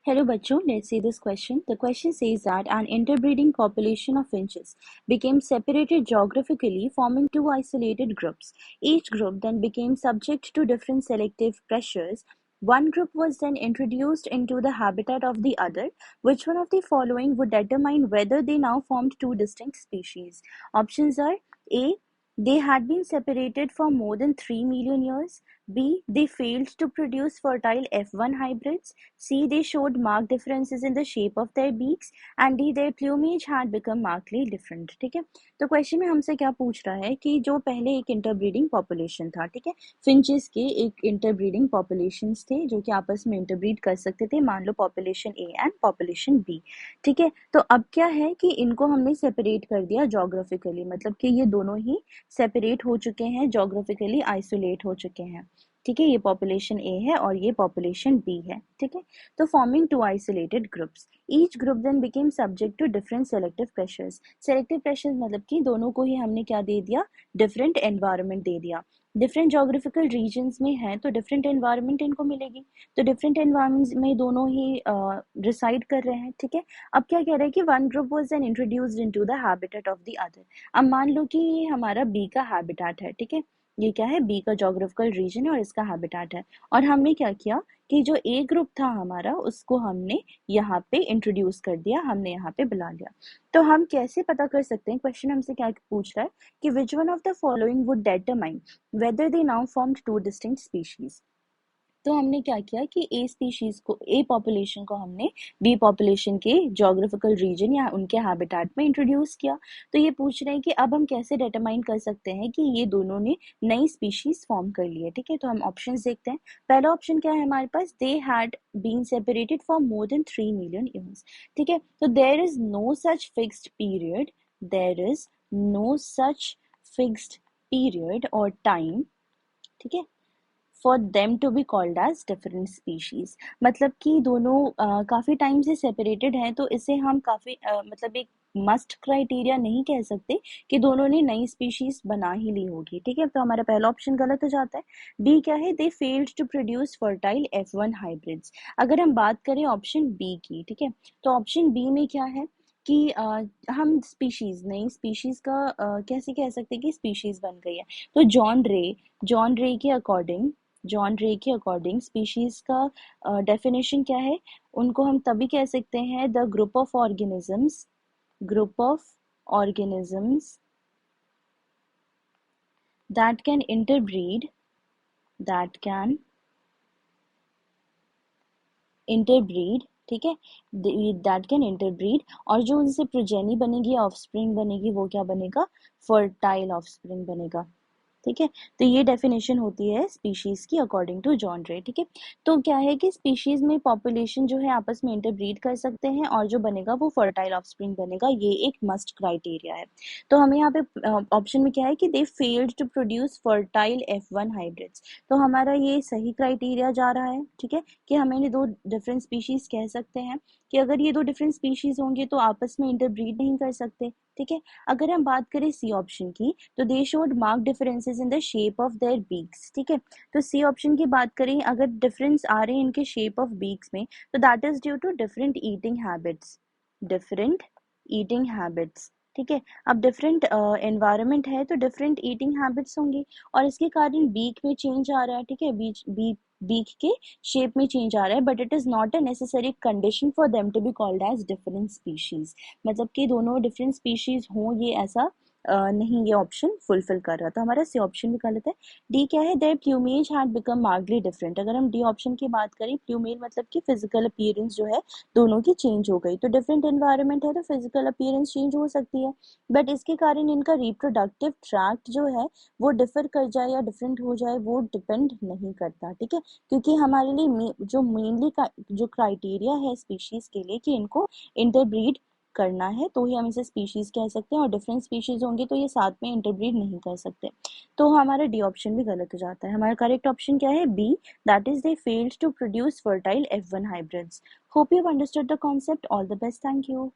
Hello बच्चों, let's see this question. The question says that an interbreeding population of finches became separated geographically, forming two isolated groups. Each group then became subject to different selective pressures. One group was then introduced into the habitat of the other. Which one of the following would determine whether they now formed two distinct species? Options are A. They had been separated for more than 3 million years. B. They failed to produce fertile F1 hybrids. C. They showed marked differences in the shape of their beaks. And D. Their plumage had become markedly different. ठीक है, तो question में हमसे क्या पूछ रहा है कि जो पहले एक इंटरब्रीडिंग पॉपुलेशन था, ठीक है, फिंचेस के एक इंटरब्रीडिंग पॉपुलेशंस थे जो कि आपस में इंटरब्रीड कर सकते थे, मान लो population A and population B. ठीक है, तो अब क्या है कि इनको हमने सेपरेट कर दिया जोग्राफिकली, मतलब कि ये दोनों ही सेपरेट हो चुके हैं, जोग्राफिकली आइसोलेट हो चुके हैं। ठीक है, ये पॉपुलेशन ए है और ये पॉपुलेशन बी है। ठीक है, तो forming to isolated groups, each group then became subject to different selective pressures. Selective pressures मतलब कि दोनों को ही हमने क्या दे दिया, डिफरेंट एनवायरनमेंट दे दिया। डिफरेंट जोग्राफिकल रीजन्स में है तो डिफरेंट एनवायरनमेंट इनको मिलेगी, तो डिफरेंट एनवायरनमेंट्स में दोनों ही रिसाइड कर रहे हैं। ठीक है, अब क्या कह रहा है कि one group was then introduced into the habitat of the other. अब मान लो कि ये हमारा बी का हैबिटेट है। ठीक है, ये क्या है, बी का जोग्राफिकल रीजन है और इसका हैबिटेट है, और हमने क्या किया कि जो ए ग्रुप था हमारा उसको हमने यहाँ पे इंट्रोड्यूस कर दिया, हमने यहाँ पे बुला लिया। तो हम कैसे पता कर सकते हैं, क्वेश्चन हमसे क्या पूछ रहा है कि which one of the following would determine whether they now formed two distinct species. तो हमने क्या किया कि ए स्पीशीज को, ए पॉपुलेशन को हमने बी पॉपुलेशन के जोग्राफिकल रीजन या उनके हैबिटेट में इंट्रोड्यूस किया। तो ये पूछ रहे हैं कि अब हम कैसे डिटरमाइन कर सकते हैं कि ये दोनों ने नई स्पीशीज फॉर्म कर ली है। ठीक है, तो हम ऑप्शंस देखते हैं। पहला ऑप्शन क्या है हमारे पास, they had been separated for more than 3 million years. ठीक है, तो there is no such fixed period, there is no such fixed period और टाइम, ठीक है, for them to be called as different species. मतलब कि दोनों काफ़ी टाइम से सेपरेटेड हैं, तो इसे हम काफ़ी मतलब एक मस्ट क्राइटेरिया नहीं कह सकते कि दोनों ने नई स्पीशीज बना ही ली होगी। ठीक है, तो हमारा पहला ऑप्शन गलत हो जाता है। बी क्या है, they failed to produce fertile F1 hybrids. अगर हम बात करें ऑप्शन बी की, ठीक है, तो ऑप्शन बी में क्या है कि हम स्पीशीज, नई स्पीशीज का कैसे कह सकते हैं कि स्पीशीज बन गई है। तो जॉन रे के अकॉर्डिंग, स्पीशीज का डेफिनेशन क्या है, उनको हम तभी कह सकते हैं the group of organisms that can interbreed, that can interbreed, ठीक है, दैट कैन इंटरब्रीड, और जो उनसे प्रोजेनी बनेगी, ऑफस्प्रिंग बनेगी, वो क्या बनेगा, फर्टाइल ऑफस्प्रिंग बनेगा। ठीक है, तो ये डेफिनेशन होती है स्पीशीज की अकॉर्डिंग टू जॉन रे। ठीक है, तो क्या है कि स्पीशीज में पॉपुलेशन जो है आपस में इंटरब्रीड कर सकते हैं और जो बनेगा वो फर्टाइल ऑफस्प्रिंग बनेगा, ये एक मस्ट क्राइटेरिया है। तो हमें यहाँ पे ऑप्शन में क्या है कि they failed to produce fertile F1 hybrids, तो हमारा ये सही क्राइटेरिया जा रहा है। ठीक है, कि हम इन्हें दो डिफरेंट स्पीशीज कह सकते हैं कि अगर ये दो डिफरेंट स्पीशीज होंगे तो आपस में इंटरब्रीड नहीं कर सकते। ठीक है, अगर हम बात करें सी ऑप्शन की, तो they showed mark differences in the shape of their beaks. ठीक है, तो सी ऑप्शन की बात करें, अगर डिफरेंस आ रहे हैं इनके शेप ऑफ बीक्स में, तो that is due to different eating habits, different eating habits. ठीक है, अब डिफरेंट एनवायरनमेंट है तो डिफरेंट ईटिंग हैबिट्स होंगी, और इसके कारण बीक में चेंज आ रहा है। ठीक है, बीक के शेप में चेंज आ रहा है, but it is not a necessary condition for them to be called as different species. मतलब कि दोनों डिफरेंट स्पीशीज हों, ये ऐसा नहीं, ये ऑप्शन फुलफिल कर रहा, तो हमारा सी ऑप्शन भी गलत है। डी क्या है, their plumage had become markedly different. अगर हम डी ऑप्शन की बात करें, प्लूमेज मतलब कि फिजिकल अपीयरेंस जो है दोनों की चेंज हो गई, तो डिफरेंट एनवायरनमेंट है तो फिजिकल अपीयरेंस चेंज हो सकती है, बट इसके कारण इनका रिप्रोडक्टिव ट्रैक्ट जो है वो डिफर कर जाए या डिफरेंट हो जाए, वो डिपेंड नहीं करता। ठीक है, क्योंकि हमारे लिए जो मेनली का जो क्राइटेरिया है स्पीशीज के लिए कि इनको इंटरब्रीड करना है, तो ही हम इसे स्पीशीज कह सकते हैं, और डिफरेंट स्पीशीज होंगे तो ये साथ में इंटरब्रीड नहीं कर सकते। तो हमारा डी ऑप्शन भी गलत हो जाता है। हमारा करेक्ट ऑप्शन क्या है, B, that is they failed to produce fertile F1 hybrids. Hope you have understood the concept. All the best. Thank you.